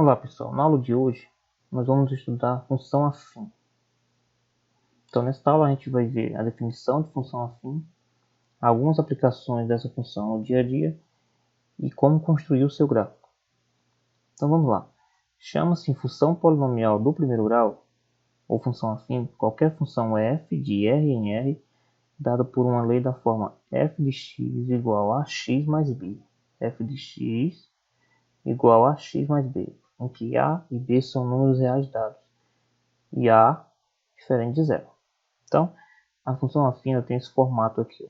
Olá pessoal, na aula de hoje nós vamos estudar a função afim. Então nesta aula a gente vai ver a definição de função afim, algumas aplicações dessa função no dia a dia e como construir o seu gráfico. Então vamos lá. Chama-se função polinomial do primeiro grau, ou função afim, qualquer função f de R em R, dada por uma lei da forma f de x igual a x mais b. F de x igual a x mais b, em que a e b são números reais dados, e a diferente de zero. Então, a função afim tem esse formato aqui.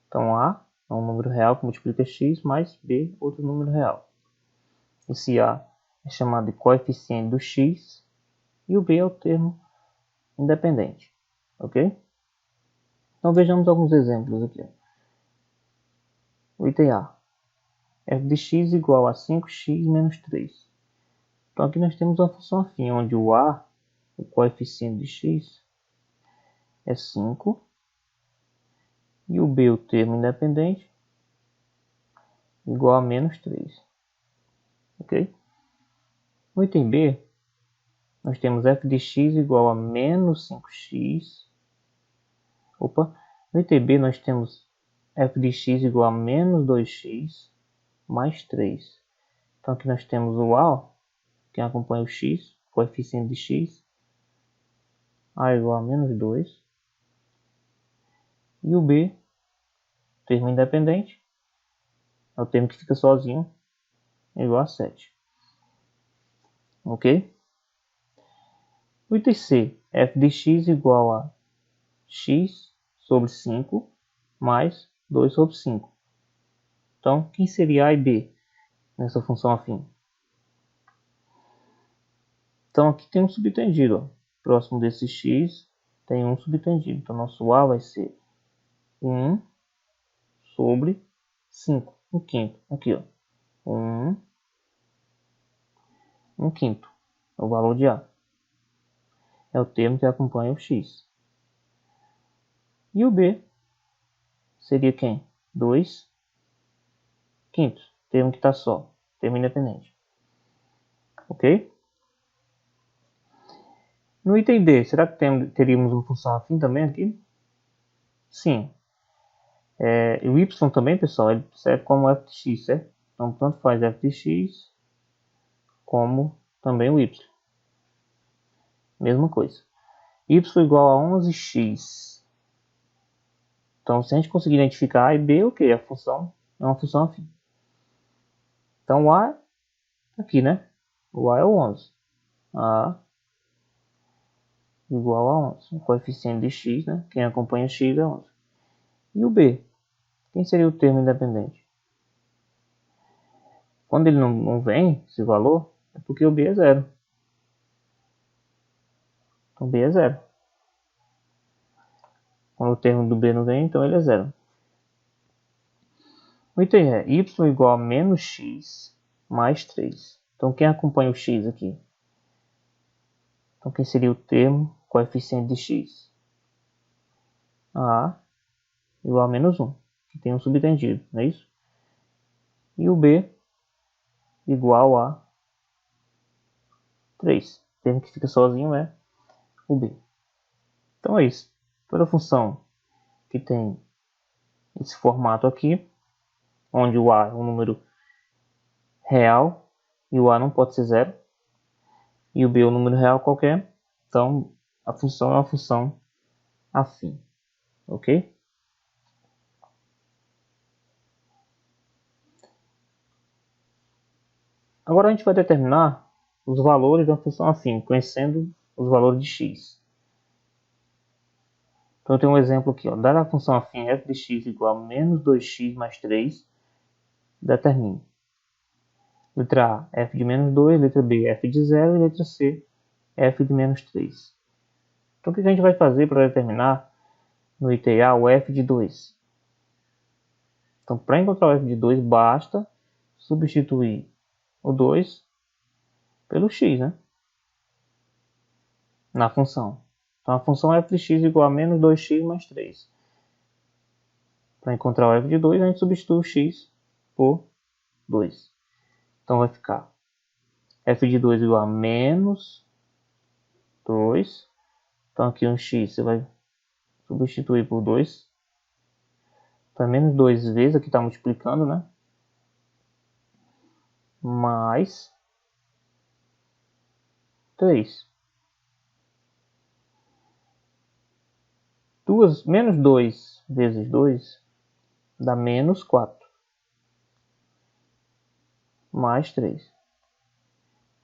Então, a é um número real que multiplica x, mais b, outro número real. Esse a é chamado de coeficiente do x, e o b é o termo independente. Ok? Então, vejamos alguns exemplos aqui. O item A. F de x igual a 5x menos 3. Então, aqui nós temos uma função afim, onde o a, o coeficiente de x, é 5, e o b, o termo independente, igual a menos 3. Ok? No item B, nós temos f de x igual a menos 5x. No item B, nós temos f de x igual a menos 2x mais 3. Então, aqui nós temos o a, que acompanha o x, coeficiente de x, a igual a menos 2. E o b, termo independente, é o termo que fica sozinho, igual a 7. Ok? O item C, f de x igual a x sobre 5 mais 2 sobre 5. Então, quem seria a e b nessa função afim? Então, aqui tem um subtendido. Ó. Próximo desse x tem um subtendido. Então, nosso a vai ser 1 sobre 5. 1/5. Aqui, ó. 1/5. É o valor de a. É o termo que acompanha o x. E o b seria quem? 2/5. Termo que está só. Termo independente. Ok? No item D, será que teríamos uma função afim também aqui? Sim. O y também, pessoal, ele serve como f de x, certo? Então, tanto faz f de x como também o y. Mesma coisa. Y igual a 11x. Então, se a gente conseguir identificar a e b, ok, a função é uma função afim. Então, o a aqui, né? O a é o 11. A igual a 11. O coeficiente de x, né? Quem acompanha x é 11. E o b? Quem seria o termo independente? Quando ele não vem, esse valor, é porque o b é 0. Então, b é 0. Quando o termo do b não vem, então ele é 0. O item é y igual a menos x mais 3. Então, quem acompanha o x aqui? Então, quem seria o termo coeficiente de x? A igual a menos 1, que tem um subtendido, não é isso? E o b igual a 3. O termo que fica sozinho é o b. Então é isso. Toda função que tem esse formato aqui, onde o a é um número real e o a não pode ser 0, e o b é um número real qualquer, então a função é uma função afim. Ok? Agora a gente vai determinar os valores da função afim, conhecendo os valores de x. Então eu tenho um exemplo aqui. Ó. Dada a função afim f de x igual a menos 2x mais 3, determine. Letra A, f de menos 2, letra B, f de 0 e letra C, f de menos 3. Então o que a gente vai fazer para determinar no item A o f de 2? Então para encontrar o f de 2 basta substituir o 2 pelo x, né? Na função. Então a função f de x igual a menos 2x mais 3. Para encontrar o f de 2 a gente substitui o x por 2. Então vai ficar f de 2 igual a menos 2. Então aqui um x você vai substituir por 2. Então é menos 2 vezes, aqui está multiplicando, né? Mais 3. Menos 2 vezes 2 dá menos 4. Mais 3.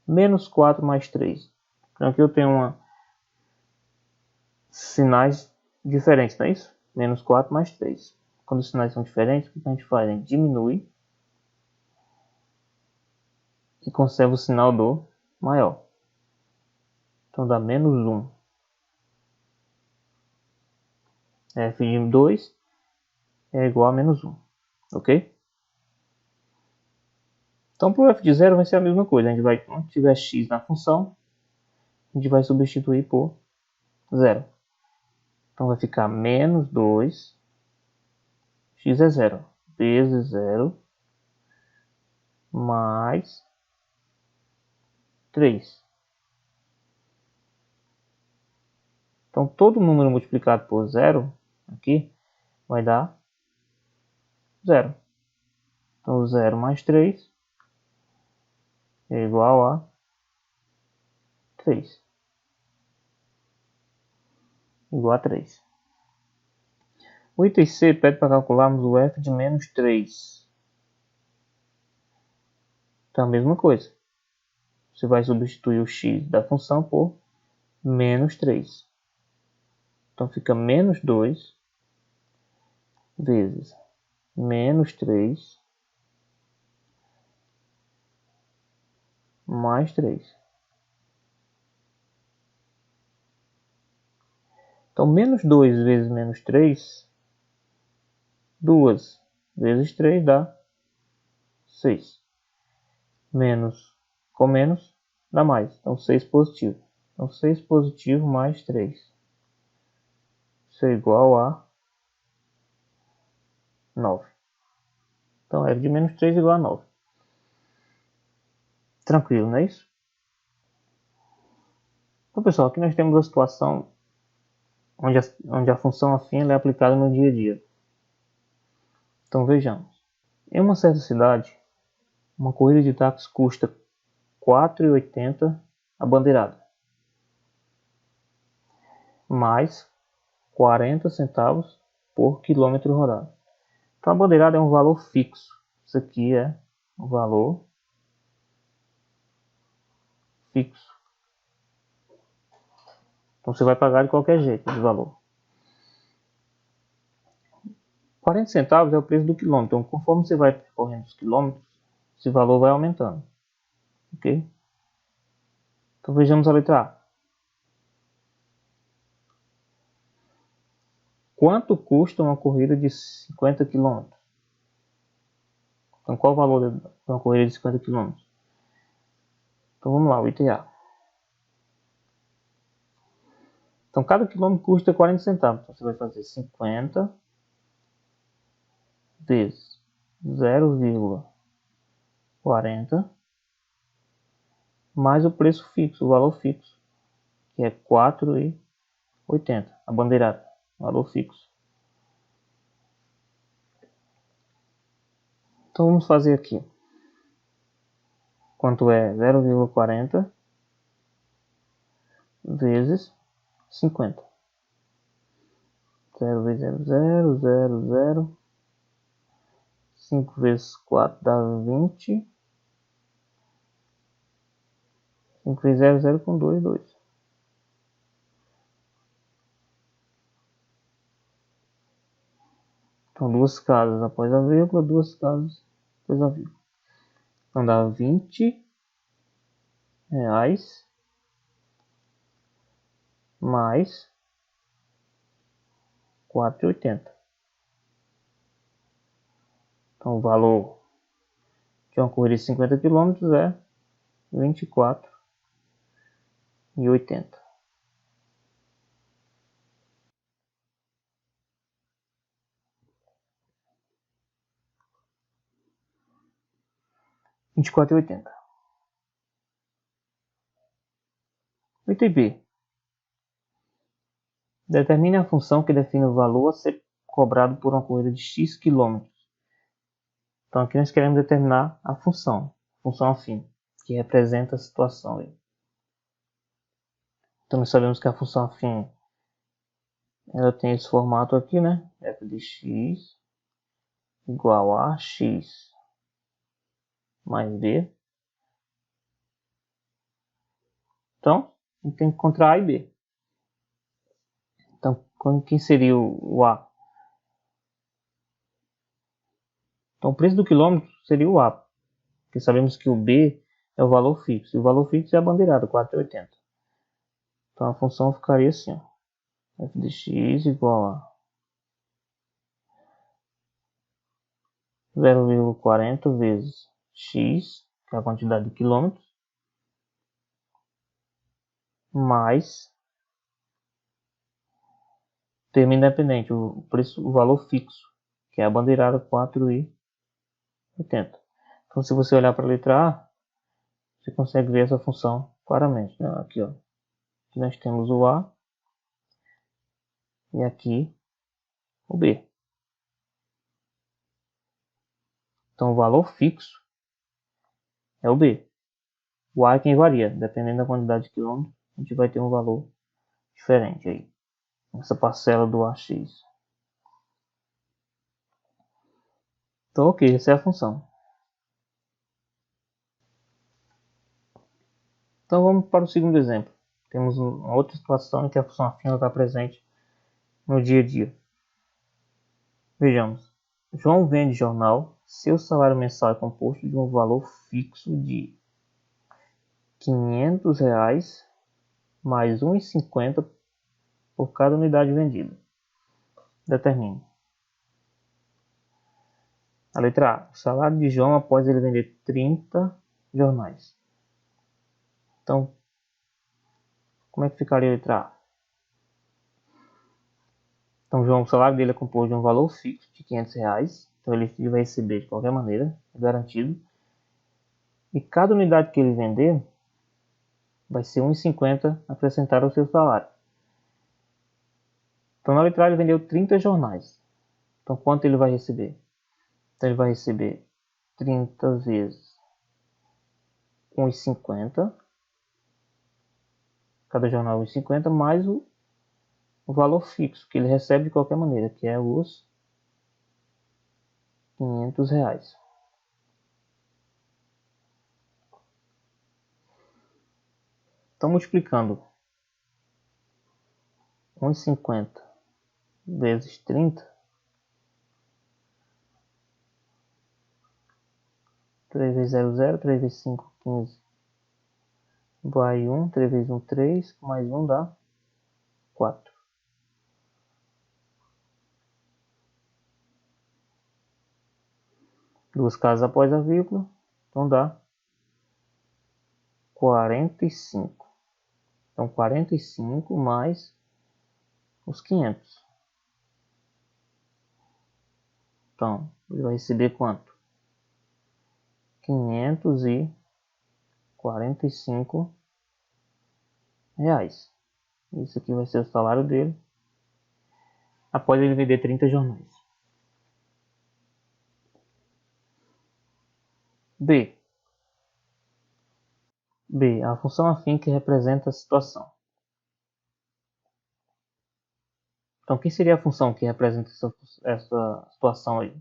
Menos 4 mais 3. Então aqui eu tenho sinais diferentes, não é isso? Menos 4 mais 3. Quando os sinais são diferentes, o que a gente faz? A gente diminui e conserva o sinal do maior. Então dá menos 1. F de 2 é igual a menos 1. Ok? Então para o f de 0 vai ser a mesma coisa. A gente vai, quando tiver x na função, a gente vai substituir por 0. Então vai ficar menos 2, x é 0, vezes 0, mais 3. Então todo número multiplicado por 0, aqui, vai dar 0. Então 0 mais 3 é igual a 3. Igual a 3. O item C pede para calcularmos o f de menos 3. Então a mesma coisa. Você vai substituir o x da função por menos 3. Então fica menos 2 vezes menos 3 mais 3. Então menos 2 vezes menos 3, 2 vezes 3 dá 6. Menos com menos dá mais. Então 6 positivo. Então 6 positivo mais 3. Isso é igual a 9. Então f de menos 3 é igual a 9. Tranquilo, não é isso? Então pessoal, aqui nós temos a situação onde a função afim é aplicada no dia a dia. Então vejamos. Em uma certa cidade, uma corrida de táxi custa R$ 4,80 a bandeirada, mais 40 centavos por quilômetro rodado. Então a bandeirada é um valor fixo. Isso aqui é um valor fixo. Então você vai pagar de qualquer jeito esse valor. 40 centavos é o preço do quilômetro. Então conforme você vai percorrendo os quilômetros, esse valor vai aumentando. Ok? Então vejamos a letra A. Quanto custa uma corrida de 50 km? Então qual o valor de uma corrida de 50 km? Então vamos lá, o item A. Então cada quilômetro custa 40 centavos. Então você vai fazer 50 vezes 0,40 mais o preço fixo, o valor fixo, que é 4,80. A bandeirada, valor fixo. Então vamos fazer aqui. Quanto é 0,40 vezes 50. 0 vezes 0, 0, 0, 0. 5 vezes 4 dá 20. 5 vezes 0, 0 com 2, 2. Então, duas casas após a vírgula, duas casas após a vírgula. Então, dá R$ 20 mais 4,80. Então, o valor de uma corrida de 50 km é 24,80. R$ 24,80. Item B. Determine a função que define o valor a ser cobrado por uma corrida de x quilômetros. Então aqui nós queremos determinar a função afim, que representa a situação. Então nós sabemos que a função afim ela tem esse formato aqui, né? F de x igual a x mais b. Então, a gente tem que encontrar A e B. Então, quem seria o A? Então, o preço do quilômetro seria o A. Porque sabemos que o B é o valor fixo. E o valor fixo é a bandeirada, 4,80. Então, a função ficaria assim. Ó. F de x igual a 0,40 vezes x, que é a quantidade de quilômetros, mais termo independente, o preço, o valor fixo, que é a bandeirada 4,80. Então, se você olhar para a letra A, você consegue ver essa função claramente. Né? Aqui, ó, aqui nós temos o A e aqui o B. Então, o valor fixo é o B. O A é quem varia, dependendo da quantidade de quilômetros, a gente vai ter um valor diferente aí, nessa parcela do AX. Então, ok, essa é a função. Então, vamos para o segundo exemplo. Temos uma outra situação em que a função afim está presente no dia a dia. Vejamos. João vende jornal. Seu salário mensal é composto de um valor fixo de R$ 500 mais 1,50 por cada unidade vendida. Determine. A letra A. O salário de João após ele vender 30 jornais. Então, como é que ficaria a letra A? Então, João, o salário dele é composto de um valor fixo de R$ 500. Então, ele vai receber de qualquer maneira, é garantido. E cada unidade que ele vender vai ser 1,50 acrescentado ao seu salário. Então, na letra A, ele vendeu 30 jornais. Então, quanto ele vai receber? Então, ele vai receber 30 vezes 1,50. Cada jornal 1,50 mais o valor fixo que ele recebe de qualquer maneira, que é os R$ 500. Então, multiplicando 1,50 vezes 30, 3 vezes 0, 0, 3 vezes 5, 15. Vai 1, 3 vezes 1, 3, mais 1 dá 4. Duas casas após a vírgula, então dá 45. Então 45 mais os 500. Então, ele vai receber quanto? 545 reais. Isso aqui vai ser o salário dele após ele vender 30 jornais. B. B. A função afim que representa a situação. Então, quem seria a função que representa essa situação aí?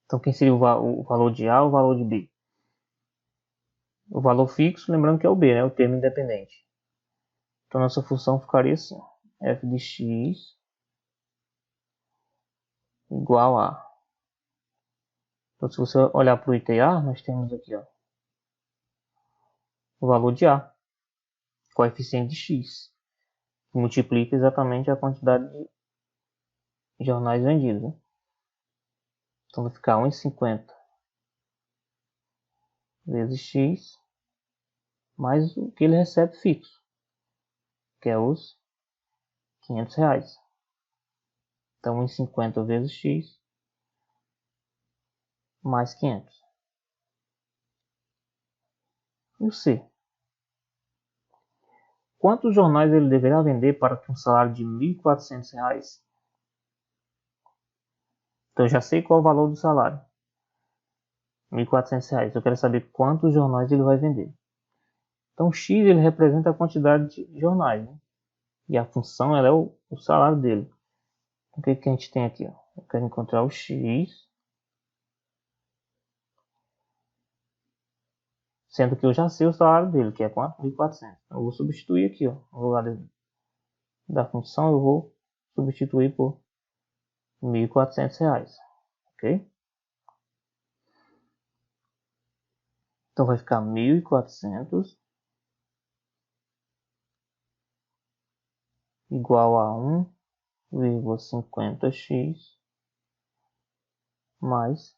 Então, quem seria o valor de A ou o valor de B? O valor fixo, lembrando que é o B, né? O termo independente. Então, nossa função ficaria assim. F de x igual a. Então, se você olhar para o item A, nós temos aqui ó, o valor de A, coeficiente de x, que multiplica exatamente a quantidade de jornais vendidos. Né? Então, vai ficar 1,50 vezes x mais o que ele recebe fixo, que é os R$ 500. Então, 1,50 vezes x mais 500. E o C? quantos jornais ele deverá vender para ter um salário de R$ 1.400? Então eu já sei qual é o valor do salário. R$ 1.400. Eu quero saber quantos jornais ele vai vender. Então X ele representa a quantidade de jornais, né? E a função ela é o salário dele. O que a gente tem aqui? Ó? Eu quero encontrar o X. Sendo que eu já sei o salário dele, que é 4.400. Eu vou substituir aqui, ó, no lugar da função, eu vou substituir por R$ 1.400, ok? Então vai ficar 1.400 igual a 1,50x mais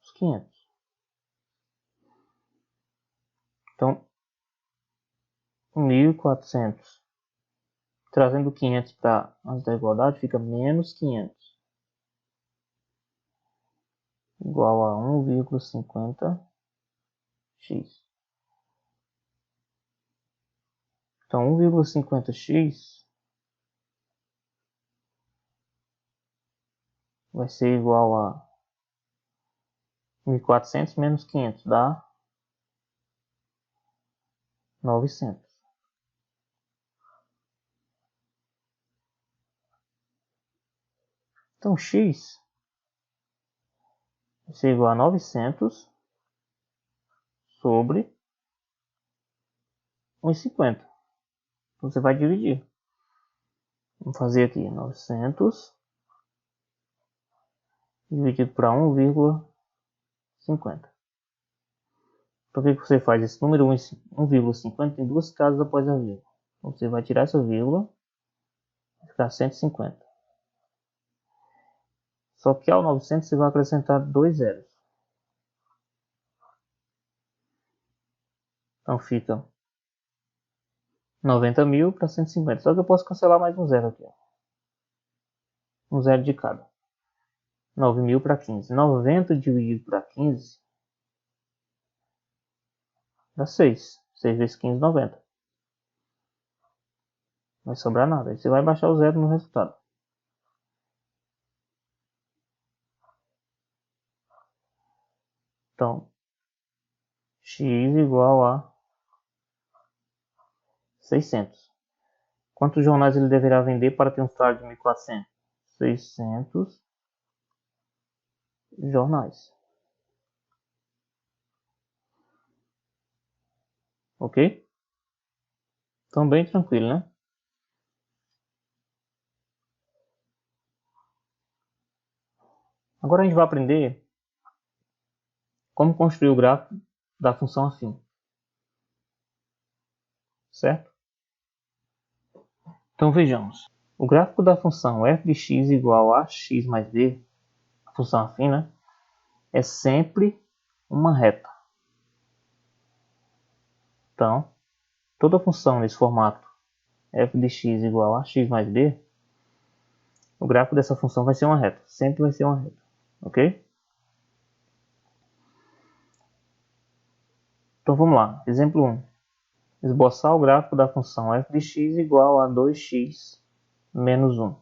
os 500. Então, 1.400 trazendo 500 para as da igualdade, fica menos 500 igual a 1,50x. Então 1,50x vai ser igual a 1.400 menos 500 dá 900. Então x vai ser igual a 900 sobre 1,50. Então você vai dividir. Vamos fazer aqui 900 dividido para 1,50. Por que você faz esse número 1,50 tem duas casas após a vírgula? Então você vai tirar essa vírgula, vai ficar 150. Só que ao 900 você vai acrescentar 2 zeros. Então fica 90.000 para 150. Só que eu posso cancelar mais um zero aqui, ó. Um zero de cada. 9.000 para 15. 90 dividido para 15 dá 6. 6 vezes 15, 90. Não vai sobrar nada. Aí você vai baixar o zero no resultado. Então, x igual a 600. Quantos jornais ele deverá vender para ter um salário de 1.400? 600 jornais. Ok? Então, bem tranquilo, né? Agora a gente vai aprender como construir o gráfico da função afim. Certo? Então vejamos. O gráfico da função f de x igual a x mais b, a função afim, né? É sempre uma reta. Então, toda função nesse formato f de x igual a x mais b, o gráfico dessa função vai ser uma reta. Sempre vai ser uma reta. Ok? Então vamos lá. Exemplo 1. Esboçar o gráfico da função f de x igual a 2x menos 1.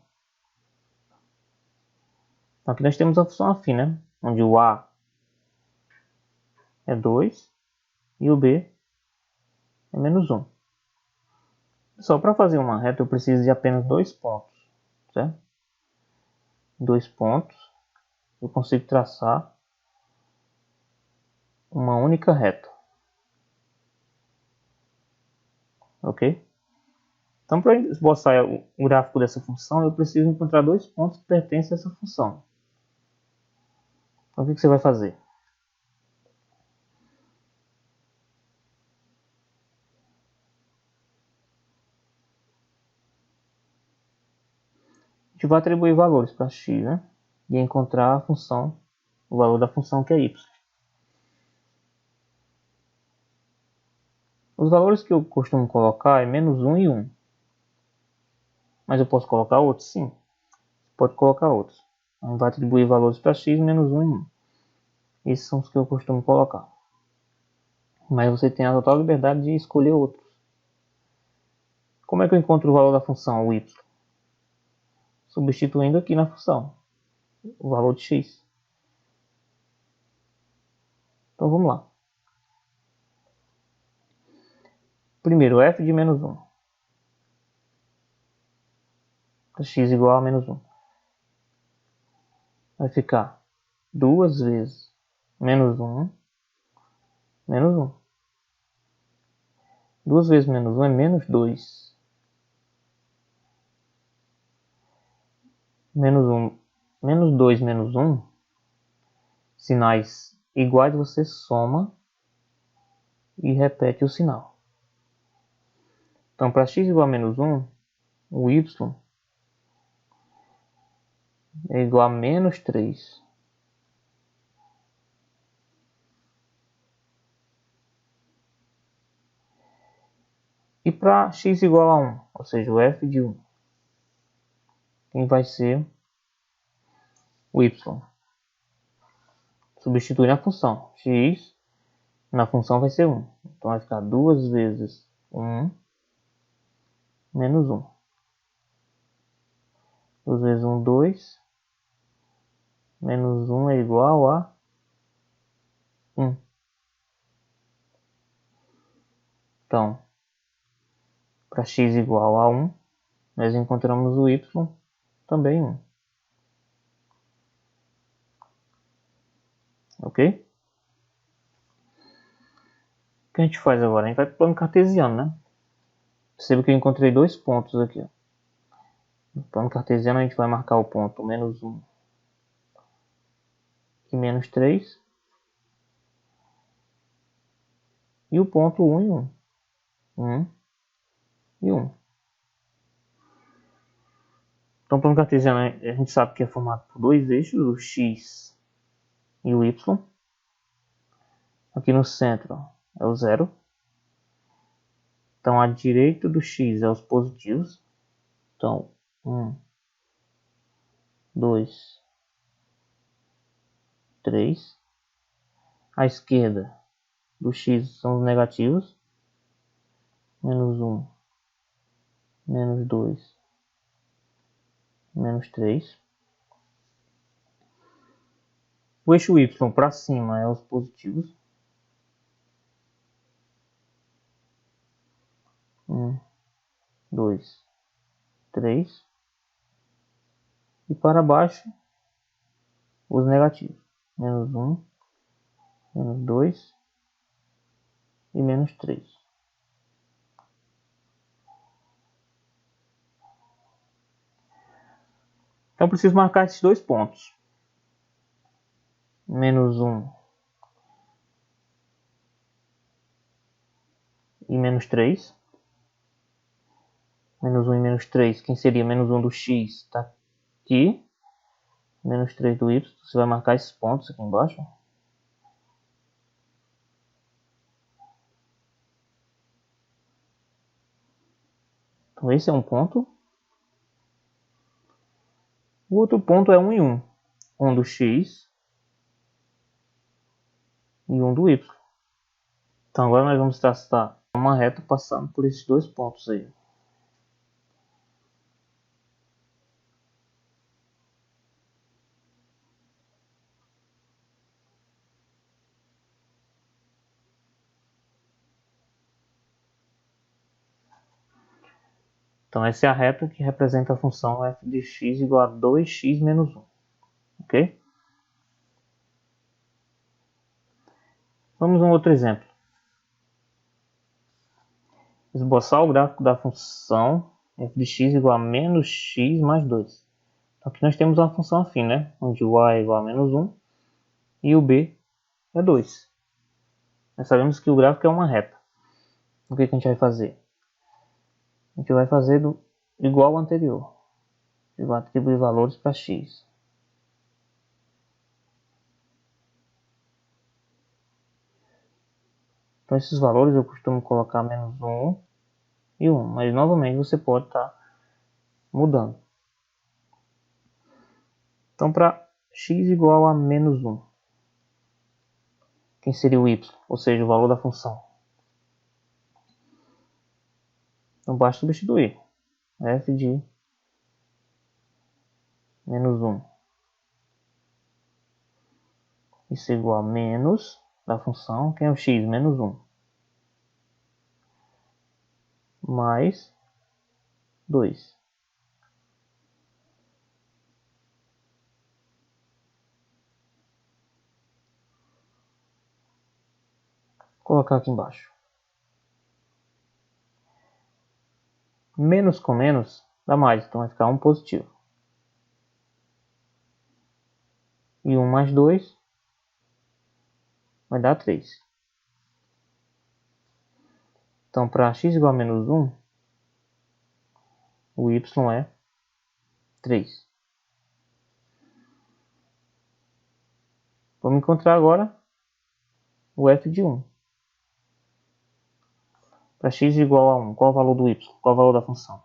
Então, aqui nós temos a função afim, né? Onde o a é 2 e o b é menos 1. Só para fazer uma reta eu preciso de apenas 2 pontos. Certo? 2 pontos. Eu consigo traçar uma única reta. Ok? Então, para esboçar o gráfico dessa função, eu preciso encontrar 2 pontos que pertencem a essa função. Então, o que você vai fazer? A gente vai atribuir valores para x, né? E encontrar a função, o valor da função que é y. Os valores que eu costumo colocar é menos 1 e 1. Mas eu posso colocar outros? Sim. Pode colocar outros. A gente vai atribuir valores para x, menos 1 e 1. Esses são os que eu costumo colocar. Mas você tem a total liberdade de escolher outros. Como é que eu encontro o valor da função, o y? Substituindo aqui na função o valor de x. Então vamos lá. Primeiro, f de menos 1. X igual a menos 1. Vai ficar 2 vezes menos 1, menos 1. 2 vezes menos 1 é menos 2. Menos 1, menos 2 menos 1, sinais iguais você soma e repete o sinal. Então, para x igual a menos 1, o y é igual a menos 3. E para x igual a 1, ou seja, o f de 1, quem vai ser o y? Substituir na função. X na função vai ser 1. Então vai ficar 2 vezes 1 menos 1. 2 vezes 1, 2. Menos 1 é igual a 1. Então, para x igual a 1, nós encontramos o y também 1. Ok? O que a gente faz agora? A gente vai para o plano cartesiano, né? Perceba que eu encontrei dois pontos aqui. Ó. No plano cartesiano a gente vai marcar o ponto menos 1 e menos 3. E o ponto 1 e 1. 1 e 1. Então o plano cartesiano a gente sabe que é formado por dois eixos, o x e o y. Aqui no centro ó, é o 0. Então, à direita do x é os positivos. Então, 1, 2, 3. À esquerda do x são os negativos. Menos 1, menos 2, menos 3. O eixo y para cima é os positivos. 1, 2, 3. E para baixo, os negativos. Menos 1, menos 2 e menos 3. Então, preciso marcar esses dois pontos. Menos 1 e menos 3. Menos 1 e menos 3. Quem seria menos 1 do x? Está aqui. Menos 3 do y. Você vai marcar esses pontos aqui embaixo. Então, esse é um ponto. O outro ponto é 1 e 1. 1 do x e 1 do y. Então, agora nós vamos traçar uma reta passando por esses dois pontos aí. Então, essa é a reta que representa a função f de x igual a 2x menos 1. Ok? Vamos a um outro exemplo. Esboçar o gráfico da função f de x igual a menos x mais 2. Então, aqui nós temos uma função afim, né? Onde o a é igual a menos 1 e o b é 2. Nós sabemos que o gráfico é uma reta. O que a gente vai fazer? A gente vai fazer igual ao anterior. Eu vou atribuir valores para x. Então esses valores eu costumo colocar menos 1 e 1. Mas novamente você pode estar mudando. Então para x igual a menos 1. Quem seria o y? Ou seja, o valor da função. Então basta substituir. F de menos 1. Isso é igual a menos da função, que é o x, menos 1. Mais 2. Vou colocar aqui embaixo. Menos com menos dá mais, então vai ficar 1 positivo. E 1 mais 2 vai dar 3. Então, para x igual a menos 1, o y é 3. Vamos encontrar agora o f de 1. Para x igual a 1, qual o valor do y? Qual o valor da função?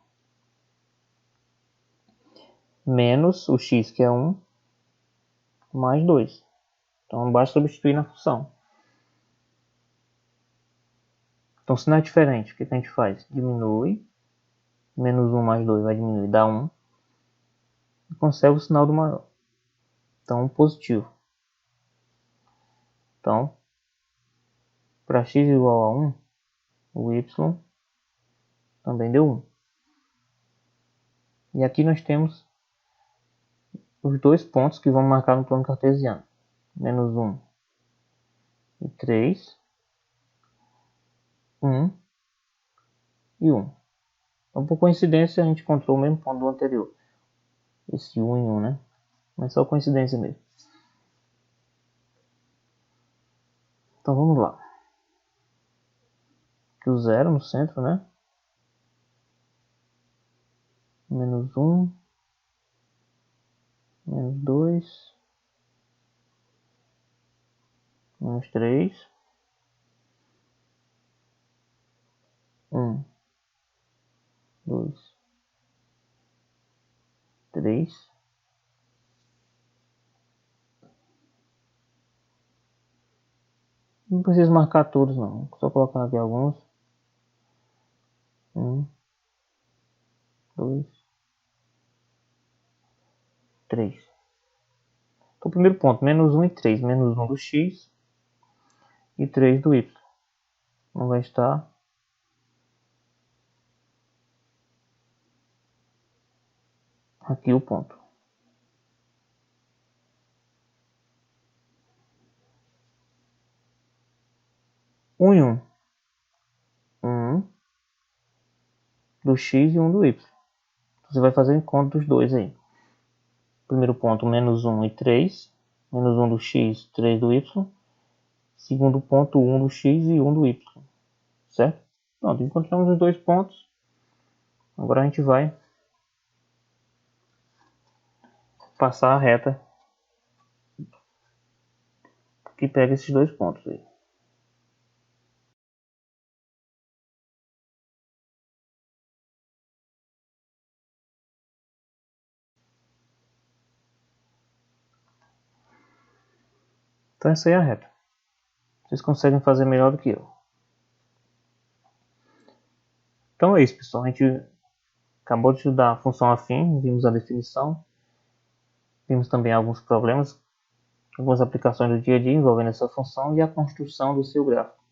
Menos o x, que é 1, mais 2. Então, basta substituir na função. Então, se não é diferente, o que a gente faz? Diminui. Menos 1 mais 2 vai diminuir, dá 1. E conserva o sinal do maior. Então, positivo. Então, para x igual a 1, o y também deu 1. E aqui nós temos os dois pontos que vamos marcar no plano cartesiano. Menos 1 e 3. 1 e 1. Então, por coincidência, a gente encontrou o mesmo ponto do anterior. Esse 1 e 1, né? Mas só coincidência mesmo. Então, vamos lá. Aqui o 0 no centro, né? Menos 1. Menos 2. Menos 3. 1. 2. 3. Não preciso marcar todos não, só colocar aqui alguns. 1, 2, 3. Então, o primeiro ponto, menos 1 e 3. Menos 1 do x e 3 do y. Não vai estar aqui o ponto. Um e 1. 1 do x e 1 do y. Você vai fazer o encontro dos dois aí. Primeiro ponto, menos 1 e 3. Menos 1 do x, 3 do y. Segundo ponto, 1 do x e 1 do y. Certo? Pronto, encontramos os dois pontos. Agora a gente vai passar a reta que pega esses dois pontos aí. Então essa aí é a reta. Vocês conseguem fazer melhor do que eu. Então é isso, pessoal. A gente acabou de estudar a função afim, vimos a definição. Vimos também alguns problemas, algumas aplicações do dia a dia envolvendo essa função e a construção do seu gráfico.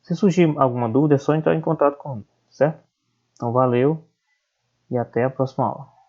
Se surgir alguma dúvida, é só entrar em contato comigo, certo? Então valeu e até a próxima aula.